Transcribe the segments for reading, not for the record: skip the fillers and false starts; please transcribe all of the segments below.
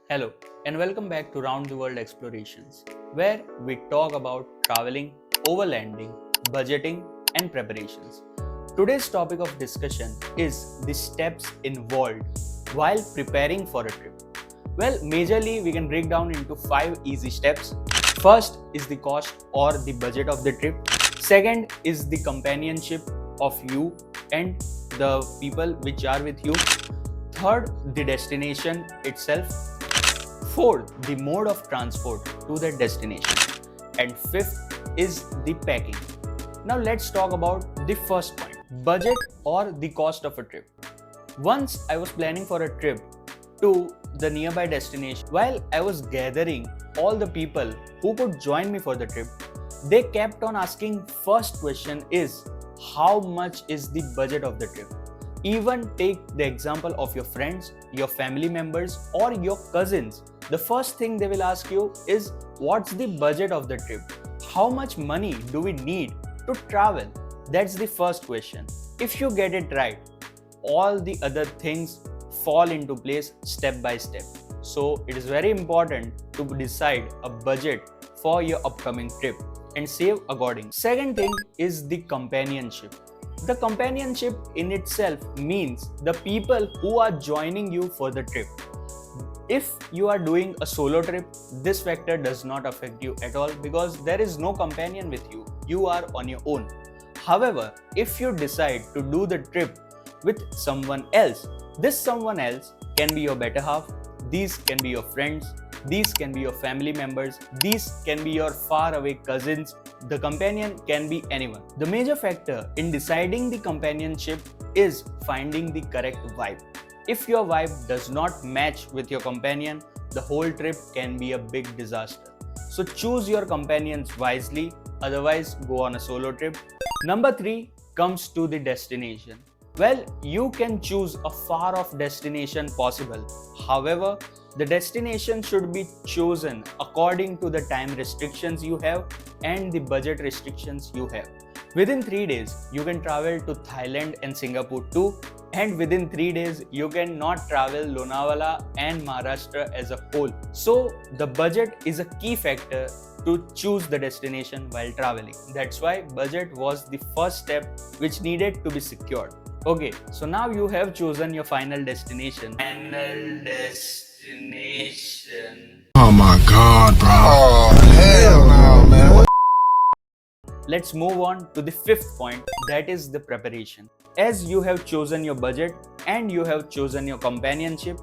Hello, and welcome back to Round the World Explorations, where we talk about traveling, overlanding, budgeting, and preparations. Today's topic of discussion is the steps involved while preparing for a trip. Well, majorly, we can break down into 5 easy steps. First is the cost or the budget of the trip. Second is the companionship of you and the people which are with you. Third, the destination itself. Fourth, the mode of transport to the destination. And fifth is the packing. Now let's talk about the first point, budget or the cost of a trip. Once I was planning for a trip to the nearby destination. While I was gathering all the people who could join me for the trip, they kept on asking first question is how much is the budget of the trip? Even take the example of your friends, your family members or your cousins. The first thing they will ask you is what's the budget of the trip? How much money do we need to travel? That's the first question. If you get it right, all the other things fall into place step by step. So it is very important to decide a budget for your upcoming trip and save accordingly. Second thing is the companionship. The companionship in itself means the people who are joining you for the trip. If you are doing a solo trip, this factor does not affect you at all because there is no companion with you. You are on your own. However, if you decide to do the trip with someone else, this someone else can be your better half, these can be your friends, these can be your family members, these can be your faraway cousins. The companion can be anyone. The major factor in deciding the companionship is finding the correct vibe. If your vibe does not match with your companion, the whole trip can be a big disaster. So choose your companions wisely, otherwise go on a solo trip. Number 3 comes to the destination. Well, you can choose a far off destination possible. However, the destination should be chosen according to the time restrictions you have and the budget restrictions you have. Within 3 days, you can travel to Thailand and Singapore too. And within 3 days, you cannot travel Lonavala and Maharashtra as a whole. So the budget is a key factor to choose the destination while traveling. That's why budget was the first step which needed to be secured. Okay, so now you have chosen your final destination. Oh my god, bro. Oh, hell no, man. Let's move on to the fifth point, that is the preparation. As you have chosen your budget and you have chosen your companionship,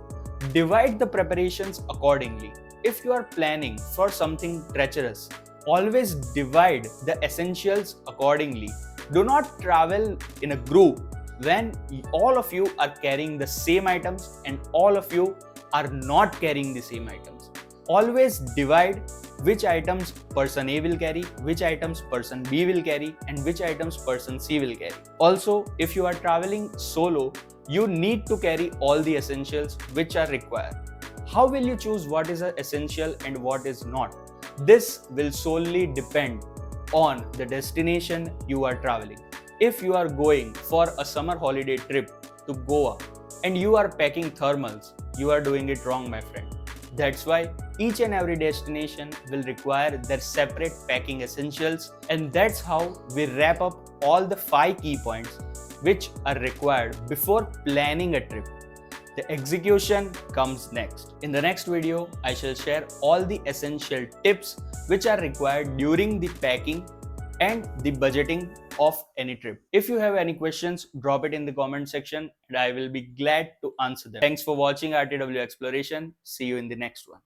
divide the preparations accordingly. If you are planning for something treacherous, always divide the essentials accordingly. Do not travel in a group when all of you are carrying the same items and all of you are not carrying the same items. Always divide which items person A will carry, which items person B will carry, and which items person C will carry. Also, if you are traveling solo, you need to carry all the essentials which are required. How will you choose what is essential and what is not? This will solely depend on the destination you are traveling. If you are going for a summer holiday trip to Goa and you are packing thermals, you are doing it wrong, my friend. That's why each and every destination will require their separate packing essentials, and that's how we wrap up all the 5 key points which are required before planning a trip. The execution comes next. In the next video, I shall share all the essential tips which are required during the packing and the budgeting of any trip. If you have any questions, drop it in the comment section and I will be glad to answer them. Thanks for watching RTW Exploration. See you in the next one.